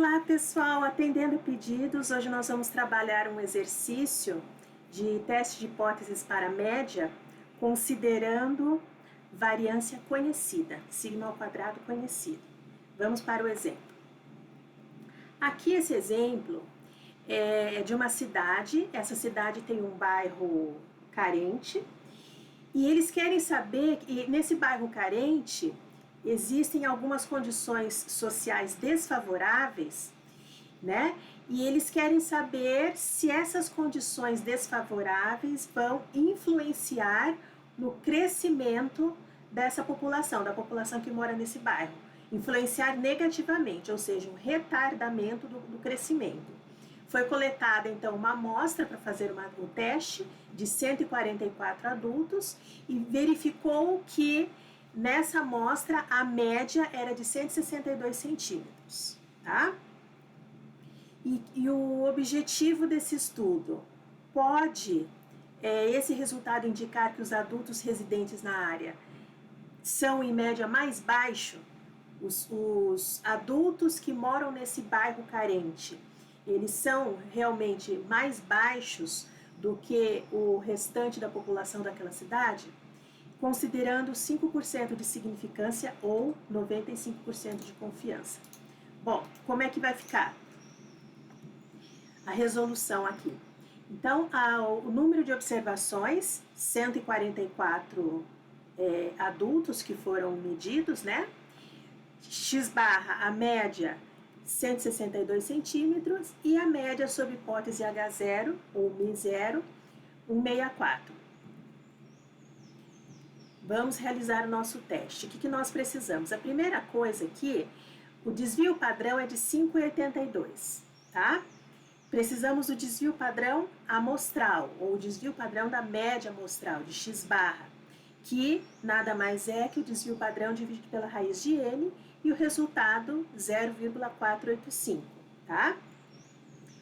Olá pessoal, atendendo pedidos, hoje nós vamos trabalhar um exercício de teste de hipóteses para média, considerando variância conhecida, sigma ao quadrado conhecido. Vamos para o exemplo. Aqui esse exemplo é de uma cidade, essa cidade tem um bairro carente, e eles querem saber, e nesse bairro carente, existem algumas condições sociais desfavoráveis, né? E eles querem saber se essas condições desfavoráveis vão influenciar no crescimento dessa população, da população que mora nesse bairro. Influenciar negativamente, ou seja, um retardamento do crescimento. Foi coletada, então, uma amostra para fazer um teste de 144 adultos e verificou que nessa amostra a média era de 162 centímetros, tá? E o objetivo desse estudo pode, esse resultado indicar que os adultos residentes na área são, em média, mais baixos, os adultos que moram nesse bairro carente, eles são realmente mais baixos do que o restante da população daquela cidade, considerando 5% de significância ou 95% de confiança. Bom, como é que vai ficar a resolução aqui? Então, o número de observações, 144 adultos que foram medidos, né? X barra, a média, 162 centímetros, e a média sob hipótese H0 ou Mi0, 164. Vamos realizar o nosso teste. O que nós precisamos? A primeira coisa aqui, o desvio padrão é de 5,82, tá? Precisamos do desvio padrão amostral, ou o desvio padrão da média amostral, de X barra, que nada mais é que o desvio padrão dividido pela raiz de n, e o resultado 0,485, tá?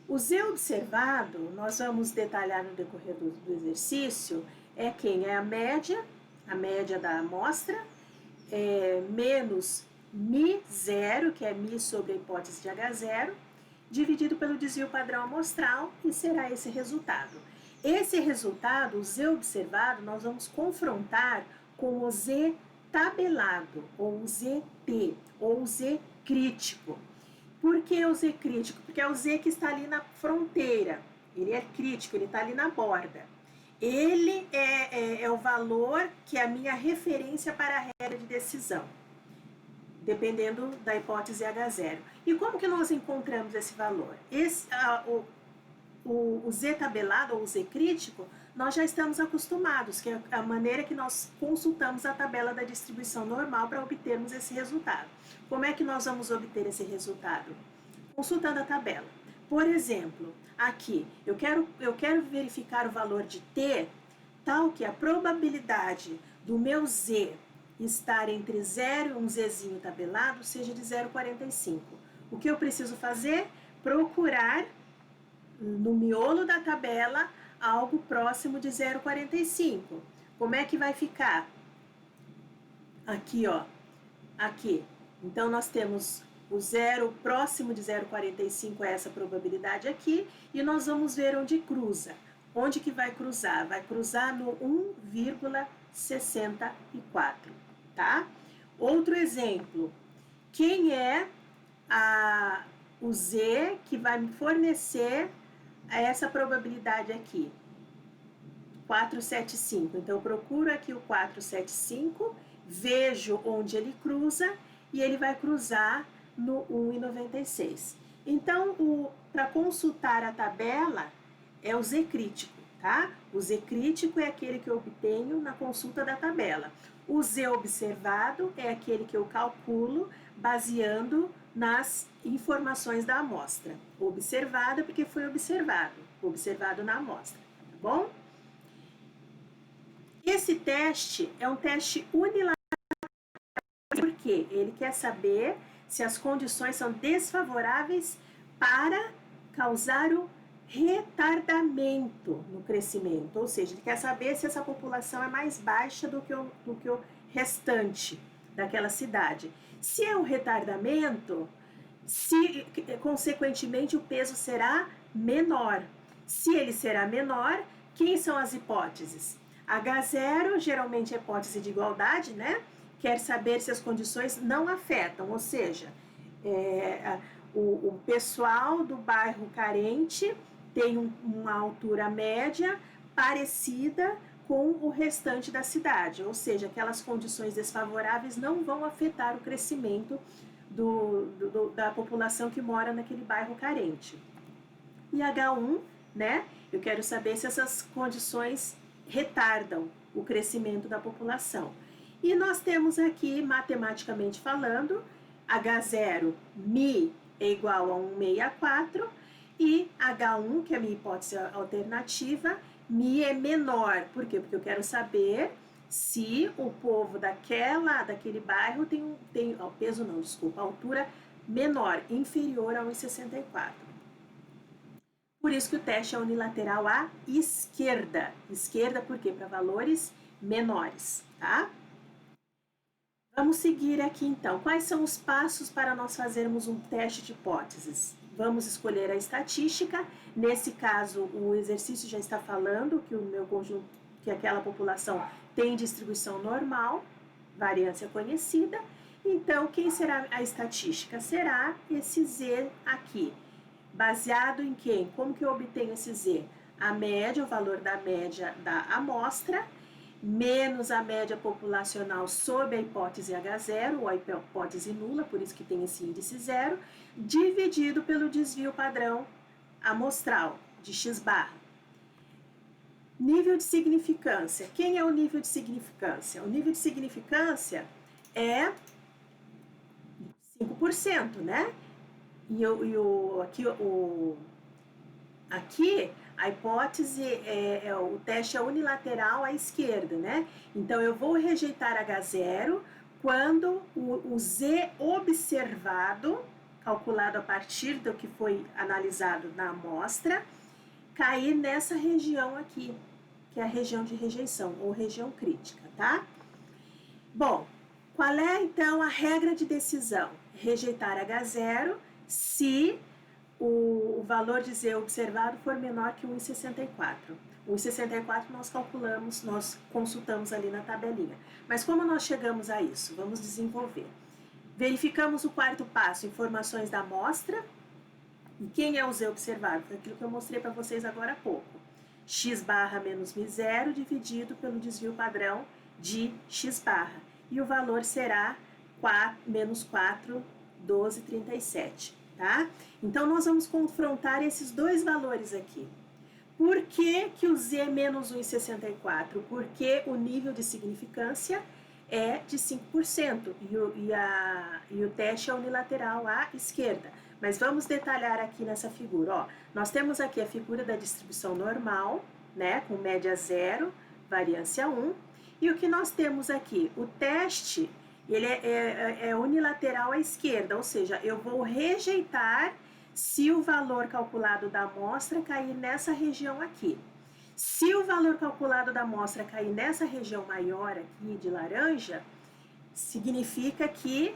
O Z observado, nós vamos detalhar no decorrer do exercício, é quem? É a média da amostra, menos Mi0, que é Mi sobre a hipótese de H0, dividido pelo desvio padrão amostral, e será esse resultado. Esse resultado, o Z observado, nós vamos confrontar com o Z tabelado, ou o ZT, ou o Z crítico. Por que o Z crítico? Porque é o Z que está ali na fronteira, ele é crítico, ele está ali na borda. Ele é o valor que é a minha referência para a regra de decisão, dependendo da hipótese H0. E como que nós encontramos esse valor? O Z tabelado, ou o Z crítico, nós já estamos acostumados, que é a maneira que nós consultamos a tabela da distribuição normal para obtermos esse resultado. Como é que nós vamos obter esse resultado? Consultando a tabela. Por exemplo, aqui, eu quero verificar o valor de T, tal que a probabilidade do meu Z estar entre 0 e um Zzinho tabelado seja de 0,45. O que eu preciso fazer? Procurar no miolo da tabela algo próximo de 0,45. Como é que vai ficar? Aqui, ó. Aqui. Então, nós temos o zero próximo de 0,45 é essa probabilidade aqui, e nós vamos ver onde cruza. Onde que vai cruzar? Vai cruzar no 1,64, tá? Outro exemplo. Quem é o Z que vai me fornecer essa probabilidade aqui? 475. Então, eu procuro aqui o 475, vejo onde ele cruza, e ele vai cruzar no 1,96. Então, para consultar a tabela, é o Z crítico, tá? O Z crítico é aquele que eu obtenho na consulta da tabela. O Z observado é aquele que eu calculo baseando nas informações da amostra. Observado porque foi observado na amostra, tá bom? Esse teste é um teste unilateral, porque ele quer saber se as condições são desfavoráveis para causar o retardamento no crescimento, ou seja, ele quer saber se essa população é mais baixa do que o restante daquela cidade. Se é um retardamento, consequentemente, o peso será menor. Se ele será menor, quem são as hipóteses? H0, geralmente é hipótese de igualdade, né? Quer saber se as condições não afetam, ou seja, o pessoal do bairro carente tem uma altura média parecida com o restante da cidade, ou seja, aquelas condições desfavoráveis não vão afetar o crescimento da população que mora naquele bairro carente. E H1, né? Eu quero saber se essas condições retardam o crescimento da população. E nós temos aqui, matematicamente falando, H0, Mi é igual a 164, e H1, que é a minha hipótese alternativa, Mi é menor. Por quê? Porque eu quero saber se o povo daquele bairro tem peso não, desculpa, altura menor, inferior a 1,64. Por isso que o teste é unilateral à esquerda. Esquerda por quê? Para valores menores, tá? Vamos seguir aqui então. Quais são os passos para nós fazermos um teste de hipóteses? Vamos escolher a estatística. Nesse caso, o exercício já está falando que o meu conjunto, que aquela população tem distribuição normal, variância conhecida. Então, quem será a estatística? Será esse Z aqui. Baseado em quem? Como que eu obtenho esse Z? A média, o valor da média da amostra, menos a média populacional sob a hipótese H0, ou a hipótese nula, por isso que tem esse índice zero, dividido pelo desvio padrão amostral, de x barra. Nível de significância. Quem é o nível de significância? O nível de significância é 5%, né? Aqui a hipótese o teste é unilateral à esquerda, né? Então eu vou rejeitar H0 quando o Z observado, calculado a partir do que foi analisado na amostra, cair nessa região aqui, que é a região de rejeição ou região crítica, tá? Bom, qual é então a regra de decisão? Rejeitar H0 se o valor de Z observado for menor que 1,64. 1,64 nós calculamos, nós consultamos ali na tabelinha. Mas como nós chegamos a isso? Vamos desenvolver. Verificamos o quarto passo, informações da amostra. E quem é o Z observado? Foi aquilo que eu mostrei para vocês agora há pouco. X barra menos Mi0 dividido pelo desvio padrão de X barra. E o valor será menos 4, 12, 37. Tá? Então, nós vamos confrontar esses dois valores aqui. Por que que o Z é menos 1,64? Porque o nível de significância é de 5% e o teste é unilateral à esquerda. Mas vamos detalhar aqui nessa figura. Ó, nós temos aqui a figura da distribuição normal, né, com média 0, variância 1. E o que nós temos aqui? O teste ele é unilateral à esquerda, ou seja, eu vou rejeitar se o valor calculado da amostra cair nessa região aqui. Se o valor calculado da amostra cair nessa região maior aqui de laranja, significa que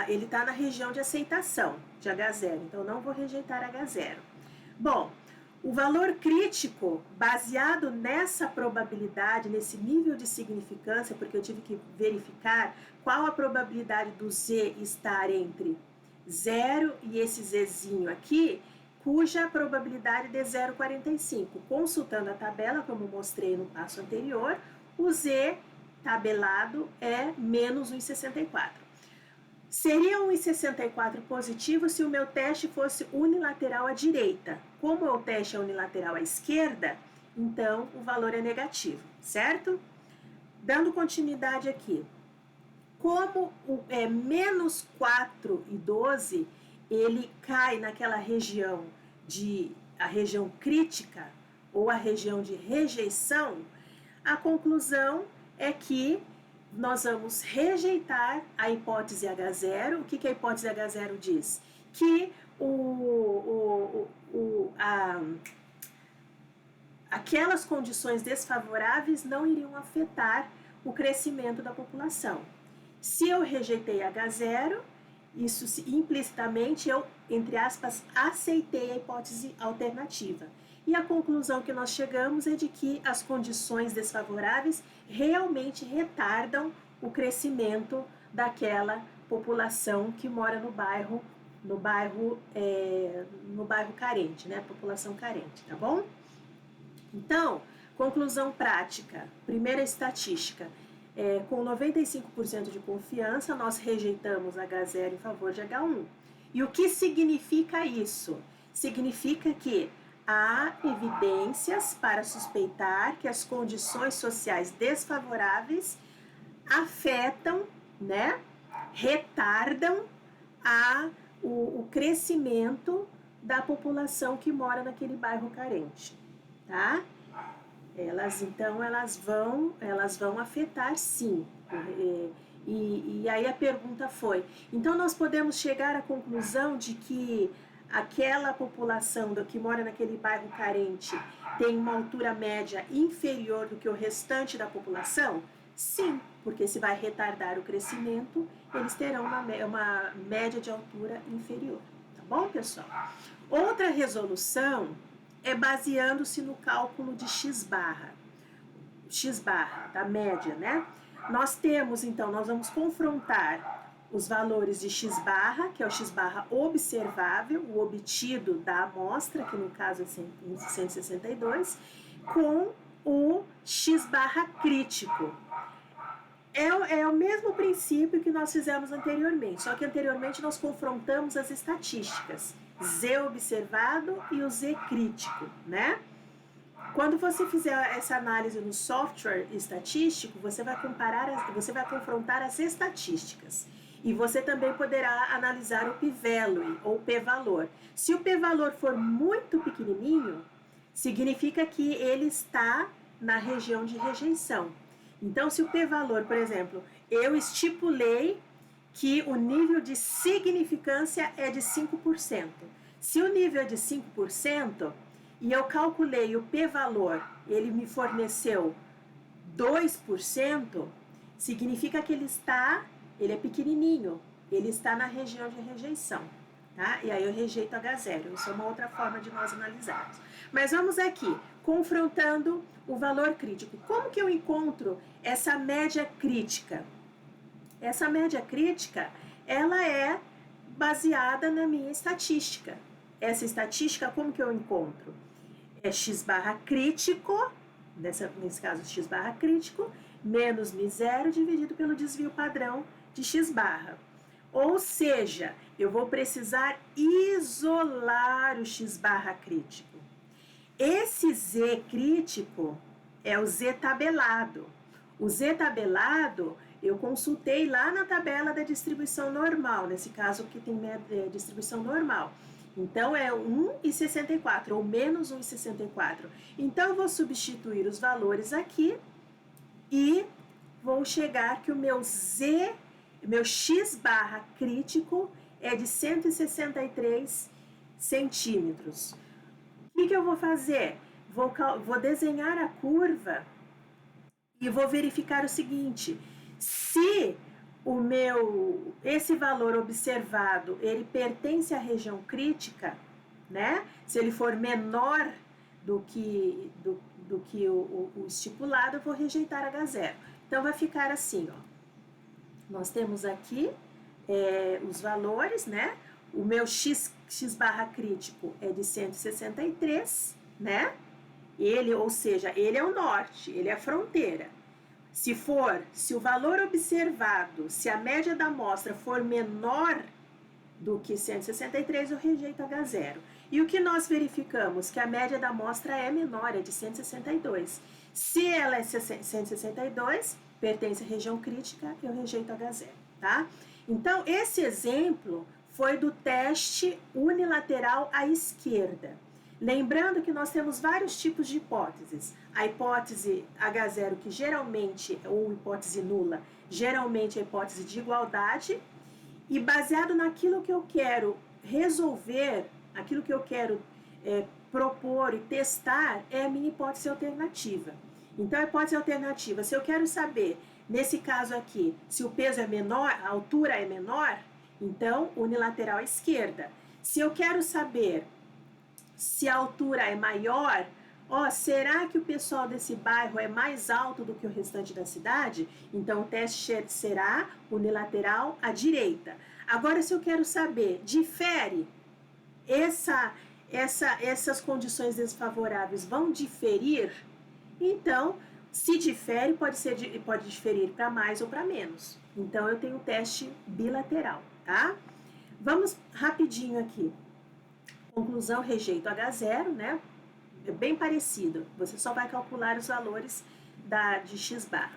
ele está na região de aceitação de H0, então não vou rejeitar H0. Bom, o valor crítico, baseado nessa probabilidade, nesse nível de significância, porque eu tive que verificar qual a probabilidade do Z estar entre 0 e esse Zzinho aqui, cuja probabilidade é de 0,45. Consultando a tabela, como mostrei no passo anterior, o Z tabelado é menos 1,64. Seria 1,64 positivo se o meu teste fosse unilateral à direita. Como o teste é unilateral à esquerda, então o valor é negativo, certo? Dando continuidade aqui. Como menos 4 e 12, ele cai naquela região a região crítica ou a região de rejeição, a conclusão é que nós vamos rejeitar a hipótese H0. O que a hipótese H0 diz? Que aquelas condições desfavoráveis não iriam afetar o crescimento da população. Se eu rejeitei H0, isso implicitamente eu, entre aspas, aceitei a hipótese alternativa. E a conclusão que nós chegamos é de que as condições desfavoráveis realmente retardam o crescimento daquela população que mora no bairro carente, né? População carente, tá bom? Então, conclusão prática. Primeira estatística. Com 95% de confiança, nós rejeitamos H0 em favor de H1. E o que significa isso? Significa que há evidências para suspeitar que as condições sociais desfavoráveis afetam, né, retardam o crescimento da população que mora naquele bairro carente, tá? Elas vão afetar sim. E aí a pergunta foi, então nós podemos chegar à conclusão de que aquela população que mora naquele bairro carente tem uma altura média inferior do que o restante da população? Sim, porque se vai retardar o crescimento, eles terão uma média de altura inferior. Tá bom, pessoal? Outra resolução é baseando-se no cálculo de x barra, da média, né? Nós temos, então, nós vamos confrontar os valores de x barra, que é o x barra observável, o obtido da amostra, que no caso é 162, com o x barra crítico. É o mesmo princípio que nós fizemos anteriormente, só que anteriormente nós confrontamos as estatísticas, Z observado e o Z crítico, né? Quando você fizer essa análise no software estatístico, você vai confrontar as estatísticas. E você também poderá analisar o p-value ou p-valor. Se o p-valor for muito pequenininho, significa que ele está na região de rejeição. Então, se o p-valor, por exemplo, eu estipulei que o nível de significância é de 5%. Se o nível é de 5% e eu calculei o p-valor, ele me forneceu 2%, significa que ele é pequenininho, ele está na região de rejeição, tá? E aí eu rejeito H0, isso é uma outra forma de nós analisarmos. Mas vamos aqui, confrontando o valor crítico. Como que eu encontro essa média crítica? Essa média crítica, ela é baseada na minha estatística. Essa estatística, como que eu encontro? É x barra crítico, nesse caso x barra crítico, menos μ0 dividido pelo desvio padrão de x barra. Ou seja, eu vou precisar isolar o x barra crítico. Esse Z crítico é o Z tabelado. O Z tabelado eu consultei lá na tabela da distribuição normal, nesse caso que tem distribuição normal. Então é 1,64 ou menos 1,64. Então eu vou substituir os valores aqui e vou chegar que o meu x barra crítico é de 163 centímetros. O que eu vou fazer? Vou desenhar a curva e vou verificar o seguinte: se esse valor observado, ele pertence à região crítica, né? Se ele for menor do que o estipulado, eu vou rejeitar H0. Então, vai ficar assim, ó. Nós temos aqui os valores, né? O meu x barra crítico é de 163, né? Ou seja, ele é o norte, ele é a fronteira. Se o valor observado, se a média da amostra for menor do que 163, eu rejeito H0. E o que nós verificamos? Que a média da amostra é menor, é de 162. Se ela é 162, pertence à região crítica, eu rejeito H0, tá? Então, esse exemplo foi do teste unilateral à esquerda. Lembrando que nós temos vários tipos de hipóteses. A hipótese H0, que geralmente, ou hipótese nula, geralmente é a hipótese de igualdade, e baseado naquilo que eu quero resolver, aquilo que eu quero propor e testar, é a minha hipótese alternativa. Então, a hipótese alternativa, se eu quero saber, nesse caso aqui, se o peso é menor, a altura é menor, Então, unilateral à esquerda. Se eu quero saber se a altura é maior, será que o pessoal desse bairro é mais alto do que o restante da cidade? Então, o teste será unilateral à direita. Agora, se eu quero saber, difere essas condições desfavoráveis vão diferir? Então, se difere, pode diferir para mais ou para menos. Então, eu tenho um teste bilateral, tá? Vamos rapidinho aqui. Conclusão, rejeito H0, né? É bem parecido. Você só vai calcular os valores de x bar.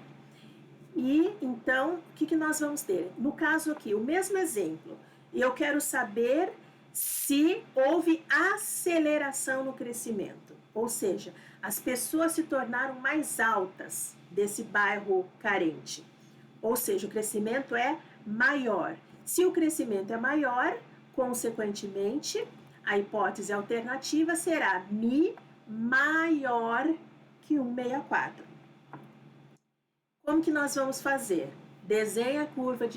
E, então, o que nós vamos ter? No caso aqui, o mesmo exemplo. Eu quero saber se houve aceleração no crescimento. Ou seja, as pessoas se tornaram mais altas desse bairro carente. Ou seja, o crescimento é maior. Se o crescimento é maior, consequentemente, a hipótese alternativa será Mi maior que 164. Como que nós vamos fazer? Desenhe a curva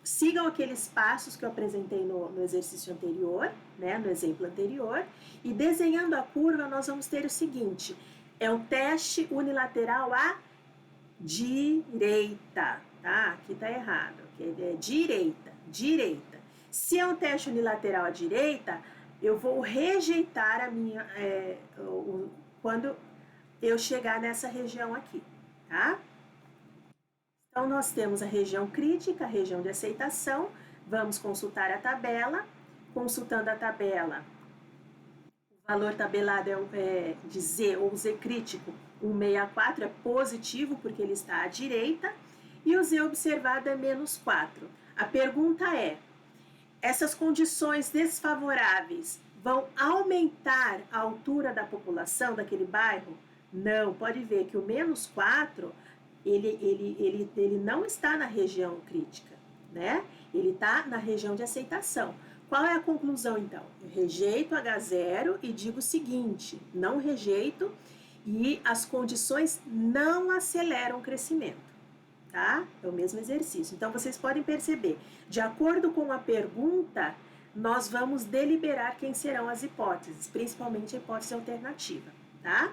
sigam aqueles passos que eu apresentei no exercício anterior, né, no exemplo anterior, e desenhando a curva nós vamos ter o seguinte, é o teste unilateral à direita, tá? Aqui tá errado, é direita. Se é um teste unilateral à direita, eu vou rejeitar quando eu chegar nessa região aqui, tá? Então, nós temos a região crítica, a região de aceitação. Vamos consultar a tabela. Consultando a tabela, o valor tabelado de Z ou Z crítico, 164, é positivo porque ele está à direita. E o Z observado é menos 4. A pergunta é, essas condições desfavoráveis vão aumentar a altura da população daquele bairro? Não, pode ver que o menos 4... Ele não está na região crítica, né? Ele está na região de aceitação. Qual é a conclusão, então? Eu rejeito H0 e digo o seguinte, não rejeito e as condições não aceleram o crescimento, tá? É o mesmo exercício. Então, vocês podem perceber, de acordo com a pergunta, nós vamos deliberar quem serão as hipóteses, principalmente a hipótese alternativa, tá?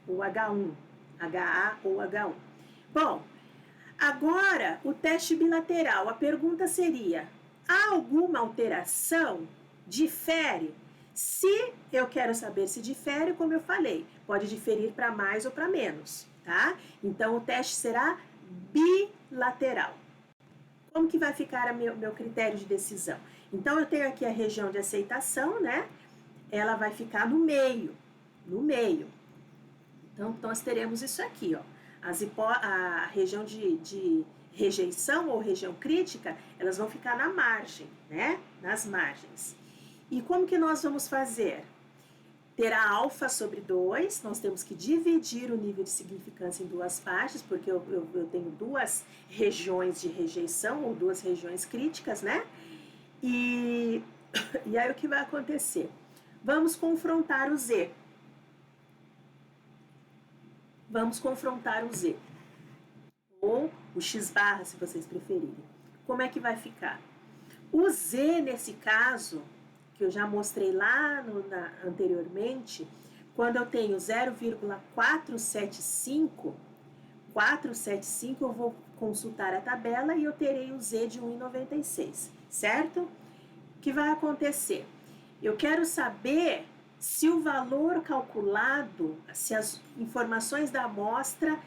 O H1, HA ou H1. Bom, agora o teste bilateral, a pergunta seria, há alguma alteração? Difere? Se eu quero saber se difere, como eu falei, pode diferir para mais ou para menos, tá? Então, o teste será bilateral. Como que vai ficar meu critério de decisão? Então, eu tenho aqui a região de aceitação, né? Ela vai ficar no meio. Então, nós teremos isso aqui, ó. A região de rejeição ou região crítica, elas vão ficar na margem, né? Nas margens. E como que nós vamos fazer? Terá alfa sobre 2, nós temos que dividir o nível de significância em duas partes, porque eu tenho duas regiões de rejeição ou duas regiões críticas, né? E aí o que vai acontecer? Vamos confrontar o Z. Vamos confrontar o Z, ou o x barra, se vocês preferirem. Como é que vai ficar? O Z, nesse caso, que eu já mostrei lá anteriormente, quando eu tenho 0,475, eu vou consultar a tabela e eu terei o Z de 1,96, certo? O que vai acontecer? Eu quero saber se o valor calculado, se as informações da amostra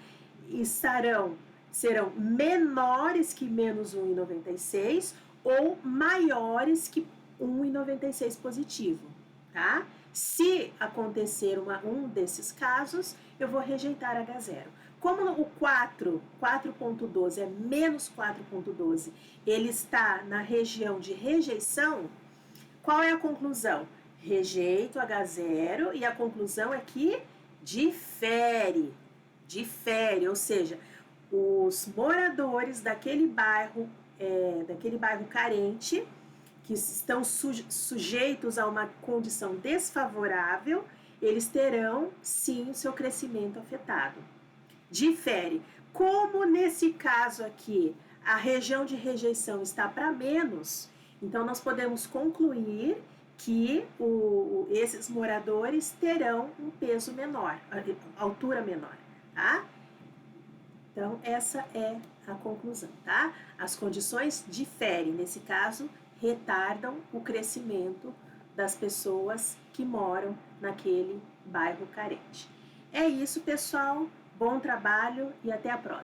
serão menores que menos 1,96 ou maiores que 1,96 positivo, tá? Se acontecer um desses casos, eu vou rejeitar H0. Como o 4.12 é menos 4.12, ele está na região de rejeição, qual é a conclusão? Rejeito H0 e a conclusão é que difere, ou seja, os moradores daquele bairro carente, que estão sujeitos a uma condição desfavorável, eles terão, sim, o seu crescimento afetado. Difere. Como nesse caso aqui, a região de rejeição está para menos, Então, nós podemos concluir que esses moradores terão um peso menor, altura menor, tá? Então, essa é a conclusão, tá? As condições diferem, nesse caso, retardam o crescimento das pessoas que moram naquele bairro carente. É isso, pessoal. Bom trabalho e até a próxima.